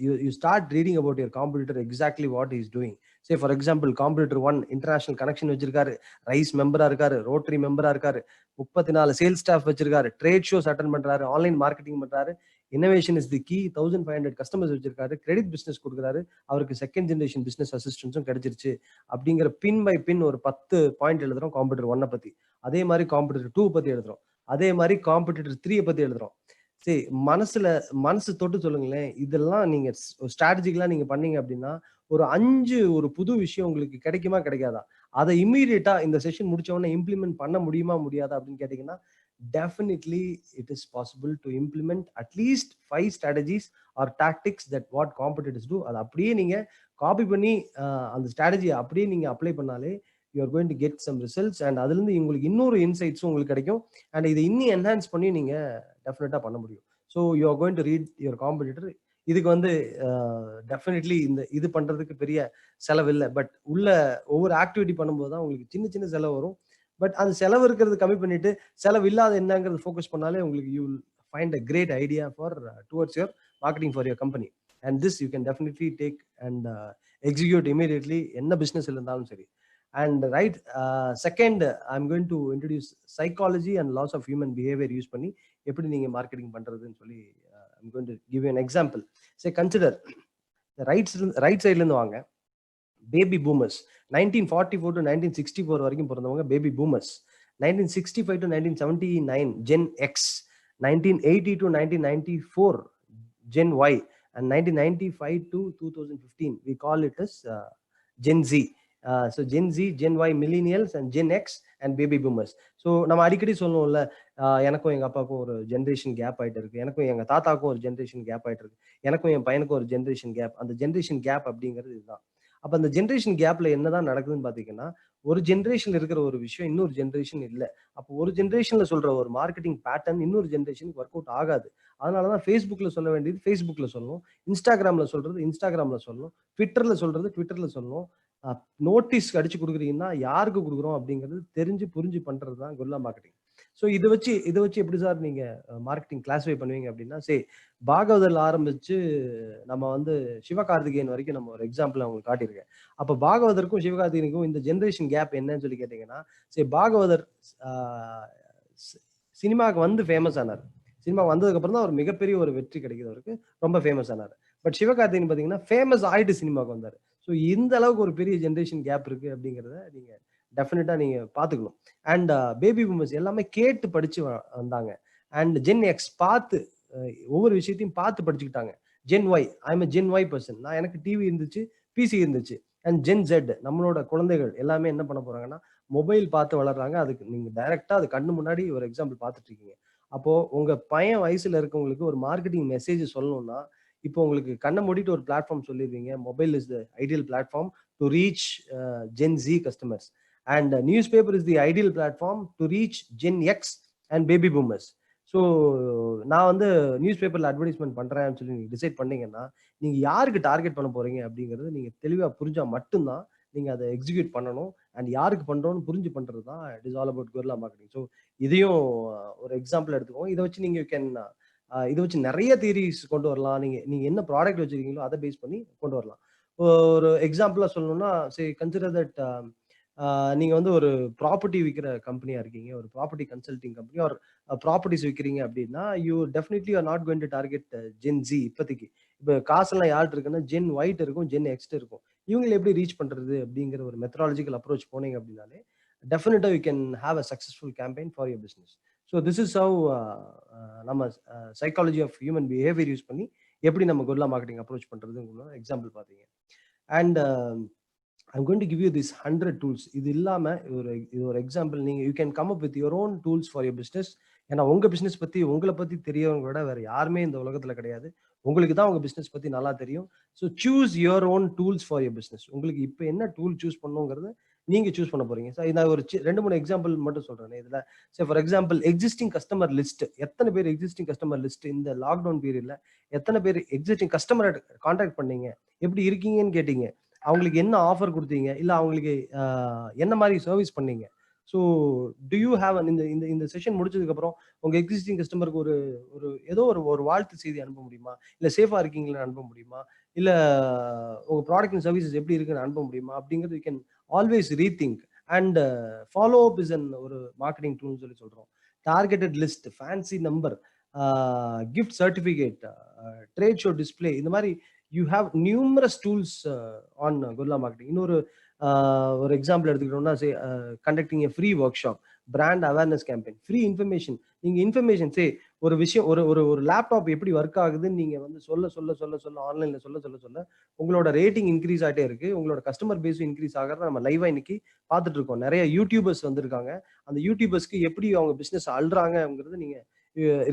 you start reading about your competitor exactly what he is doing. Say for example, competitor 1 international connection வச்சிருக்காரு, ரைஸ் மெம்பரா இருக்காரு, ரோட்டரி மெம்பரா இருக்காரு, 34 சேல்ஸ் ஸ்டாஃப் வச்சிருக்காரு, ட்ரேட் ஷோஸ் அட்டெண்ட் பண்றாரு, ஆன்லைன் மார்க்கெட்டிங் பண்றாரு, innovation is the key, 1500 customers வச்சிருக்காரு, கிரெடிட் பிசினஸ் கொடுக்குறாரு, அவருக்கு செகண்ட் ஜெனரேஷன் பிசினஸ் அசிஸ்டன்ஸும் கிடைச்சிருச்சு அப்படிங்கிற பின் பை பின் ஒரு 10 பாயிண்ட் எழுதுறோம் காம்படிட்டர் 1 பத்தி. அதே மாதிரி காம்படிட்டர் 2 பத்தி எழுதுறோம். அதே மாதிரி காம்படிட்டர் 3 பத்தி எழுதுறோம். சரி, மனசு தொட்டு சொல்லுங்களேன். இதெல்லாம் நீங்க ஸ்ட்ராட்டஜிக்கெல்லாம் நீங்க பண்ணீங்க அப்படின்னா ஒரு 5 ஒரு புது விஷயம் உங்களுக்கு கிடைக்குமா கிடைக்காதா? அதை இம்மீடியட்டா இந்த செஷன் முடிச்ச உடனே இம்ப்ளிமெண்ட் பண்ண முடியுமா முடியாதா அப்படின்னு கேட்டீங்கன்னா definitely it is possible to implement at least 5 strategies or tactics that what competitors do. அது அப்படியே நீங்க காப்பி பண்ணி அந்த ஸ்ட்ராட்டஜியை அப்படியே நீங்க அப்ளை பண்ணாலே you are going to get some results. and அதுல இருந்து உங்களுக்கு இன்னொரு இன்சைட்ஸும் உங்களுக்கு கிடைக்கும். and இதை இன்னும் என்ஹான்ஸ் பண்ணி நீங்க டெஃபினட்டா பண்ண முடியும். So you are going to read your competitor. இதுக்கு வந்து டெஃபினெட்லி இது பண்றதுக்கு பெரிய செலவு இல்லை. பட் உள்ள ஒவ்வொரு ஆக்டிவிட்டி பண்ணும்போது தான் உங்களுக்கு சின்ன சின்ன செலவு வரும். பட் அந்த செலவு இருக்கிறது கம்மி பண்ணிட்டு செலவு இல்லாத என்னங்கிறது ஃபோக்கஸ் பண்ணாலே உங்களுக்கு you will find a great idea for towards your marketing for your company. And this you can definitely take and execute immediately, என்ன பிஸ்னஸ் இருந்தாலும் சரி. And right, second, I'm going to introduce psychology and loss of human behavior use பண்ணி எப்படி நீங்க மார்க்கெட்டிங் பண்றதுன்னு சொல்லி I'm going to give you an example. Say consider the right side ல இருந்து வாங்க. பேபி பூமர்ஸ் 1944 to 1964 வரைக்கும் பிறந்தவங்க baby boomers. 1965 to 1979 Gen X, 1980 to 1994 Gen Y, and 1995 to 2015 we call it as Gen Z. So Gen Z, Gen Y, millennials and Gen X and baby boomers. So நம்ம அடிக்கடி சொல்லுவோம்ல, எனக்கும் எங்கள் அப்பாவுக்கும் ஒரு ஜென்ரேஷன் கேப் ஆகிட்டு இருக்கு, எனக்கும் எங்கள் தாத்தாவுக்கும் ஒரு ஜென்ரேஷன் கேப் ஆகிட்டு இருக்கு, எனக்கும் என் பையனுக்கும் ஒரு ஜென்ரேஷன் கேப். அந்த ஜென்ரேஷன் கேப் அப்படிங்கிறது இதுதான். அப்போ அந்த ஜென்ரேஷன் கேப்ல என்னதான் நடக்குதுன்னு பார்த்தீங்கன்னா, ஒரு ஜென்ரேஷன்ல இருக்கிற ஒரு விஷயம் இன்னொரு ஜென்ரேஷன் இல்லை. அப்போ ஒரு ஜென்ரேஷன்ல சொல்ற ஒரு மார்க்கெட்டிங் பேட்டர்ன் இன்னொரு ஜென்ரேஷனுக்கு ஒர்க் அவுட் ஆகாது. அதனாலதான் ஃபேஸ்புக்ல சொல்ல வேண்டியது ஃபேஸ்புக்ல சொல்லணும், இன்ஸ்டாகிராம்ல சொல்றது இன்ஸ்டாகிராம்ல சொல்லணும், ட்விட்டர்ல சொல்றது ட்விட்டர்ல சொல்லணும். நோட்டீஸ் அடிச்சு கொடுக்குறீங்கன்னா யாருக்கு கொடுக்குறோம் அப்படிங்கிறது தெரிஞ்சு புரிஞ்சு பண்றது தான் கொரில்லா மார்க்கெட்டிங். ஸோ இதை வச்சு எப்படி சார் நீங்க மார்க்கெட்டிங் கிளாஸிஃபை பண்ணுவீங்க அப்படின்னா, பாகவதர்ல ஆரம்பிச்சு நம்ம வந்து சிவகார்த்திகேயன் வரைக்கும் நம்ம ஒரு எக்ஸாம்பிள் அவங்களுக்கு காட்டியிருக்கேன். அப்ப பாகவதற்கும் சிவகார்த்திகேயனுக்கும் இந்த ஜென்ரேஷன் கேப் என்னன்னு சொல்லி கேட்டீங்கன்னா, பாகவதர் சினிமாவுக்கு வந்து ஃபேமஸ் ஆனார். சினிமா வந்ததுக்கு அப்புறம் தான் ஒரு மிகப்பெரிய ஒரு வெற்றி கிடைக்குது அவருக்கு, ரொம்ப ஃபேமஸ் ஆனார். பட் சிவகார்த்திகேயன் பாத்தீங்கன்னா ஃபேமஸ் ஆயிட்டு சினிமாவுக்கு வந்தார். ஸோ இந்த அளவுக்கு ஒரு பெரிய ஜென்ரேஷன் கேப் இருக்கு அப்படிங்கிறத நீங்க டெஃபினட்டா நீங்க பாத்துக்கணும். அண்ட் பேபி பூமர்ஸ் எல்லாமே கேட்டு படிச்சு வந்தாங்க. அண்ட் ஜென் எக்ஸ் பார்த்து ஒவ்வொரு விஷயத்தையும் பார்த்து படிச்சுக்கிட்டாங்க. Gen Y, I am Gen Y person, நான் எனக்கு டிவி இருந்துச்சு, பிசி இருந்துச்சு. அண்ட் ஜென் ஜெட், நம்மளோட குழந்தைகள் எல்லாமே என்ன பண்ண போறாங்கன்னா மொபைல் பார்த்து வளர்றாங்க. அதுக்கு நீங்க டைரக்டா அது கண்ணு முன்னாடி ஒரு எக்ஸாம்பிள் பார்த்துட்டு இருக்கீங்க. அப்போ உங்க பையன் வயசுல இருக்கவங்களுக்கு ஒரு மார்க்கெட்டிங் மெசேஜ் சொல்லணும்னா, இப்போ உங்களுக்கு கண்ணை மூடிட்டு ஒரு பிளாட்ஃபார்ம் சொல்லிடுவீங்க, mobile is the ideal platform to reach Gen Z customers and newspaper is the ideal platform to reach Gen X and baby boomers. So நான் வந்து நியூஸ் பேப்பர்ல அட்வர்டைஸ்மெண்ட் பண்றேன்னு சொல்லி நீங்க டிசைட் பண்ணீங்கன்னா, நீங்க யாருக்கு டார்கெட் பண்ண போறீங்க அப்படிங்கிறது நீங்க தெளிவா புரிஞ்சா மட்டும்தான் நீங்க அதை எக்ஸிக்யூட் பண்ணணும். அண்ட் யாருக்கு பண்றோம்னு புரிஞ்சு பண்றது தான் it is all about guerrilla marketing. So இதையும் ஒரு எக்ஸாம்பிள் எடுத்துக்கோங்க. இதை வச்சு நீங்க கேன் இதை வச்சு நிறைய தியரிஸ் கொண்டு வரலாம். நீங்க என்ன ப்ராடக்ட் வச்சிருக்கீங்களோ அதை பேஸ் பண்ணி கொண்டு வரலாம். ஒரு எக்ஸாம்பிளா சொல்லணும்னா, கன்சிடர் தட் நீங்க வந்து ஒரு ப்ராப்பர்ட்டி விற்கிற கம்பெனியா இருக்கீங்க, ஒரு ப்ராப்பர்ட்டி கன்சல்டிங் கம்பெனி ஒரு ப்ராப்பர்ட்டிஸ் விற்கிறீங்க அப்படின்னா, you definitely are not going to target Gen Z. இப்போதைக்கு இப்போ காசெல்லாம் யார்ட்டு இருக்குன்னா ஜென் ஒயிட் இருக்கும், ஜென் எக்ஸ்ட் இருக்கும். இவங்களை எப்படி ரீச் பண்றது அப்படிங்கிற ஒரு மெத்தடாலஜிக்கல் அப்ரோச் போனீங்க அப்படின்னாலே டெஃபினட்டா you can have a successful campaign for your business. So this is how நம்ம psychology of human behaviour use பண்ணி எப்படி நம்ம கொரில்லா மார்க்கெட்டிங் அப்ரோச் பண்றதுன்னு எக்ஸாம்பிள் பார்த்தீங்க. And I'm going to give you these 100 tools. இது இல்லாம இது ஒரு எக்ஸாம்பிள். நீங்க you can come up with your own tools for your business. ஏன்னா உங்க பிசினஸ் பத்தி உங்களை பத்தி தெரியவங்க விட வேற யாருமே இந்த உலகத்துல கிடையாது. உங்களுக்கு தான் உங்க பிசினஸ் பத்தி நல்லா தெரியும். So choose your own tools for your business. உங்களுக்கு இப்போ என்ன டூல் சூஸ் பண்ணுங்கிறது நீங்க சூஸ் பண்ண போறீங்க. ஸோ நான் ஒரு 2-3 எக்ஸாம்பிள் மட்டும் சொல்றேன் இதுல. For example, existing customer list. எத்தனை பேர் எக்ஸிஸ்டிங் கஸ்டமர் லிஸ்ட் இந்த லாக்டவுன் பீரியட்ல எத்தனை பேர் எக்ஸிஸ்டிங் கஸ்டமரை கான்டாக்ட் பண்ணீங்க, எப்படி இருக்கீங்கன்னு கேட்டீங்க, அவங்களுக்கு என்ன ஆஃபர் கொடுத்தீங்க, இல்ல அவங்களுக்கு என்ன மாதிரி சர்வீஸ் பண்ணீங்க. ஸோ டு யூ ஹேவ் இந்த செஷன் முடிச்சதுக்கு அப்புறம் உங்க எக்ஸிஸ்டிங் கஸ்டமருக்கு ஒரு ஏதோ ஒரு வாழ்த்து செய்தி அனுப்ப முடியுமா, இல்ல சேஃபா இருக்கீங்களான்னு அனுப்ப முடியுமா, இல்ல உங்க ப்ராடக்ட் அண்ட் சர்வீசஸ் எப்படி இருக்குன்னு அனுப்ப முடியுமா அப்படிங்கிறது you can always rethink. And follow up is ஒரு மார்க்கெட்டிங் டூல்னு சொல்லி சொல்றோம். Targeted list, fancy number, gift certificate, trade show display, இந்த மாதிரி you have numerous tools on guerrilla marketing. இன்னொரு ஒரு எக்ஸாம்பிள் எடுத்துக்கிட்டோம்னா, conducting a free workshop, brand awareness campaign, free information. நீங்க இன்ஃபர்மேஷன் ஒரு விஷயம், ஒரு லேப்டாப் எப்படி ஒர்க் ஆகுதுன்னு நீங்க வந்து சொல்ல ஆன்லைன்ல சொல்ல உங்களோட ரேட்டிங் இன்க்ரீஸ் ஆகிட்டே இருக்கு, உங்களோட கஸ்டமர் பேஸும் இன்க்ரீஸ் ஆகிறத நம்ம லைவா இன்னைக்கு பார்த்துட்டு இருக்கோம். நிறைய யூடியூபர்ஸ் வந்திருக்காங்க. அந்த யூடியூபர்ஸ்க்கு எப்படி அவங்க பிசினஸ் அல்றாங்கிறது நீங்க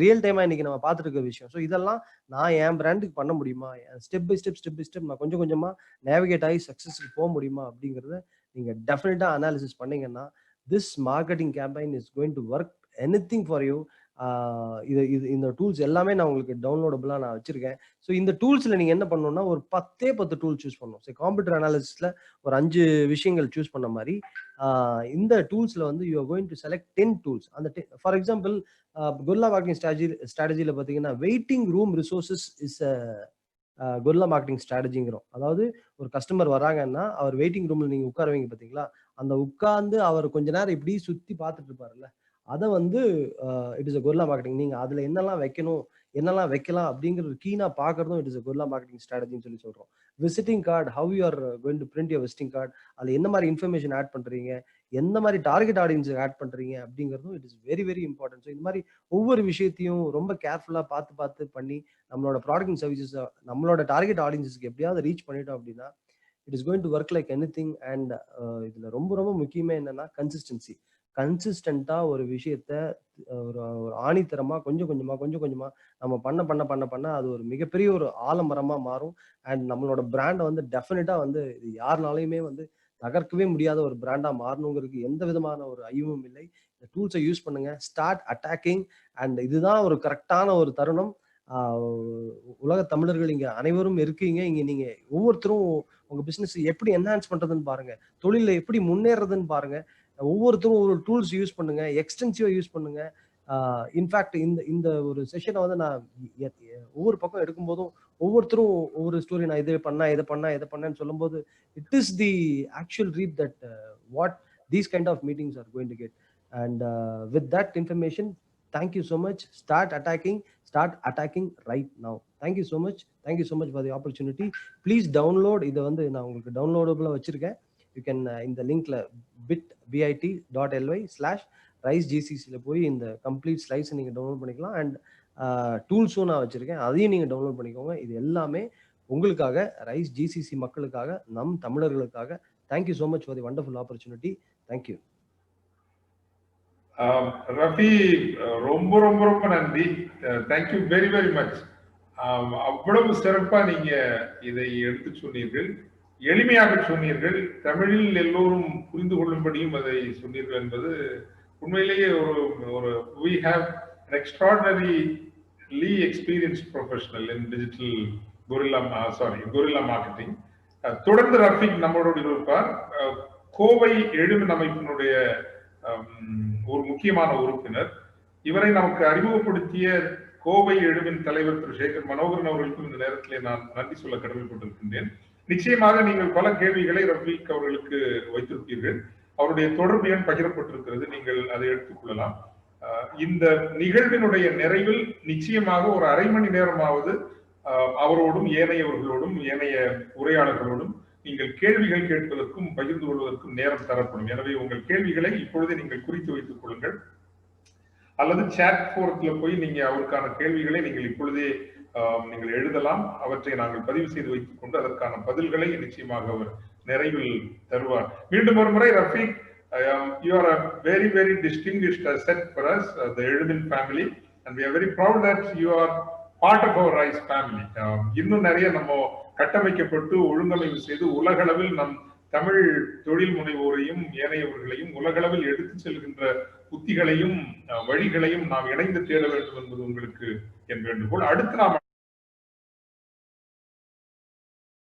ரியல் டைமா இன்னைக்கு நம்ம பார்த்துட்டு இருக்க விஷயம். ஸோ இதெல்லாம் நான் என் பிராண்டுக்கு பண்ண முடியுமா, ஸ்டெப் பை ஸ்டெப் நான் கொஞ்சம் கொஞ்சமா நேவிகேட் ஆகி சக்சஸ்க்கு போக முடியுமா அப்படிங்கிறத நீங்க டெஃபினட்டா அனாலிசிஸ் பண்ணீங்கன்னா, this marketing campaign is going to work anything for you. இந்த டூல்ஸ் எல்லாமே நான் உங்களுக்கு டவுன்லோடபிளா நான் வச்சிருக்கேன். ஸோ இந்த டூல்ஸ்ல நீங்க என்ன பண்ணணும்னா, ஒரு 10 டூல் சூஸ் பண்ணணும். கம்ப்யூட்டர் அனாலிசிஸ்ல ஒரு 5 விஷயங்கள் சூஸ் பண்ண மாதிரி இந்த டூல்ஸ்ல வந்து you are going to select 10 tools. அந்த ஃபார் எக்ஸாம்பிள், கொரில்லா மார்க்கெட்டிங் ஸ்ட்ராட்டஜில பாத்தீங்கன்னா, waiting room resources is guerrilla marketing ஸ்ட்ராட்டஜிங்கிறோம். அதாவது ஒரு கஸ்டமர் வராங்கன்னா அவர் வெயிட்டிங் ரூம்ல நீங்க உட்காருவீங்க பாத்தீங்களா, அந்த உட்கார்ந்து அவர் கொஞ்ச நேரம் இப்படி சுத்தி பார்த்துட்டு இருப்பாருல்ல, அதை வந்து it is a guerrilla marketing. நீங்க அதுல என்னெல்லாம் வைக்கணும், என்னெல்லாம் வைக்கலாம் அப்படிங்கிற ஒரு கீனா பாக்குறதும் it is a guerrilla marketing ஸ்ட்ராட்டஜின்னு சொல்லி சொல்றோம். Visiting card, how you are going to print your visiting card, அதுல என்ன மாதிரி இன்ஃபர்மேஷன் ஆட் பண்றீங்க, எந்த மாதிரி டார்கெட் ஆடியன்ஸ் ஆட் பண்றீங்க அப்படிங்கிறதும் it is very very important. So இந்த மாதிரி ஒவ்வொரு விஷயத்தையும் ரொம்ப கேர்ஃபுல்லா பார்த்து பண்ணி நம்மளோட ப்ராடக்ட் அண்ட் சர்வீசஸ் நம்மளோட டார்கெட் ஆடியன்ஸஸ்க்கு எப்படியாவது ரீச் பண்ணிட்டோம் அப்படின்னா, it is going to work like anything. And இதுல ரொம்ப ரொம்ப முக்கியமே என்னன்னா கன்சிஸ்டன்சி. கன்சிஸ்டண்டா ஒரு விஷயத்த ஒரு ஒரு ஆணித்தரமா கொஞ்சம் கொஞ்சமா நம்ம பண்ண அது ஒரு மிகப்பெரிய ஒரு ஆலமரமா மாறும். அண்ட் நம்மளோட பிராண்டை வந்து டெஃபினட்டா வந்து இது யாருனாலையுமே வந்து தகர்க்கவே முடியாத ஒரு பிராண்டா மாறணுங்கிறதுக்கு எந்த விதமான ஒரு ஐயமும் இல்லை. இந்த டூல்ஸை யூஸ் பண்ணுங்க, ஸ்டார்ட் அட்டாக்கிங். அண்ட் இதுதான் ஒரு கரெக்டான ஒரு தருணம். உலக தமிழர்கள் இங்க அனைவரும் இருக்கீங்க. இங்க நீங்க ஒவ்வொருத்தரும் உங்க பிசினஸ் எப்படி என்ஹான்ஸ் பண்றதுன்னு பாருங்க, தொழில எப்படி முன்னேறதுன்னு பாருங்க. ஒவ்வொருத்தரும் ஒரு டூல்ஸ் யூஸ் பண்ணுங்க, எக்ஸ்டென்சிவா யூஸ் பண்ணுங்க. இன்ஃபேக்ட் இந்த இந்த ஒரு செஷனை வந்து நான் ஒவ்வொரு பக்கம் எடுக்கும் போதும் ஒவ்வொருத்தரும் ஒவ்வொரு ஸ்டோரி, நான் இதை பண்ணேன்னு சொல்லும்போது it is the actual read that what these kind of meetings are going to get. And with that information, thank you so much. Start attacking right now. Thank you so much for the opportunity. Please download. இதை வந்து நான் உங்களுக்கு டவுன்லோடபுளாக வச்சிருக்கேன். யூ கேன் இந்த லிங்க்ல bit.ly/RiseGCC போய் இந்த கம்ப்ளீட் ஸ்லைட்ஸ் நீங்க டவுன்லோட் பண்ணிக்கலாம். அண்ட் டூல்ஸும் நான் வச்சிருக்கேன், அதையும் நீங்க டவுன்லோட் பண்ணிக்கோங்க. இது எல்லாமே உங்களுக்காக, ரைஸ் ஜிசிசி மக்களுக்காக, நம் தமிழர்களுக்காக. Thank you so much for the wonderful opportunity. Thank you.
Rafi, ரொம்ப ரொம்ப ரொம்ப நன்றி. Thank you very very much. அவ்வளவு சிறப்பா நீங்க இதை எடுத்து சொன்னீர்கள், எளிமையாக சொன்னீர்கள், தமிழில் எல்லோரும் புரிந்து கொள்ளும்படியும் அதை சொன்னீர்கள் என்பது உண்மையிலேயே ஒரு we have an extraordinarily experienced professional in digital gorilla marketing. தொடர்ந்து ரஃபீக் நம்மளோடு இருப்பார். கோவை எழுமின் அமைப்பினுடைய ஒரு முக்கியமான உறுப்பினர். இவரை நமக்கு அறிமுகப்படுத்திய கோவை எழுமின் தலைவர் திரு சேகர் மனோகரன் அவர்களுக்கும் இந்த நேரத்திலே நான் நன்றி சொல்ல கடமைப்பட்டிருக்கின்றேன். நிச்சயமாக நீங்கள் பல கேள்விகளை ரஃபீக் அவர்களுக்கு வைத்திருப்பீர்கள். அவருடைய தொடர்பு எண் பகிரப்பட்டிருக்கிறது, நீங்கள் அதை எடுத்துக்கொள்ளலாம். இந்த நிகழ்வினுடைய நிறைவில் நிச்சயமாக ஒரு அரை மணி நேரமாவது அவரோடும் ஏனையவர்களோடும் ஏனைய உரையாளர்களோடும் நீங்கள் கேள்விகள் கேட்பதற்கும் பகிர்ந்து கொள்வதற்கும் நேரம் தரப்படும். எனவே உங்கள் கேள்விகளை இப்பொழுதே நீங்கள் குறித்து வைத்துக் கொள்ளுங்கள், அல்லது சாட் போரத்துல போய் நீங்க அவருக்கான கேள்விகளை நீங்கள் இப்பொழுதே நீங்கள் எழுதலாம். அவற்றை நாங்கள் பதிவு செய்து வைத்துக் கொண்டு அதற்கான பதில்களை நிச்சயமாக அவர் நிறைவில் தருவார். மீண்டும் ஒரு முறை Rafiq, you are a very very distinguished asset for us, the எழுமின் family, and we are very proud that you are part of our Rise family. இன்னும் நிறைய நம்ம கட்டமைக்கப்பட்டு ஒழுங்கமைவு செய்து உலகளவில் நம் தமிழ் தொழில் முனைவோரையும் ஏனையவர்களையும் உலகளவில் எடுத்து செல்கின்ற உத்திகளையும் வழிகளையும் நாம் இணைந்து தேட வேண்டும் என்பது உங்களுக்கு என் வேண்டுகோள். அடுத்து நாம்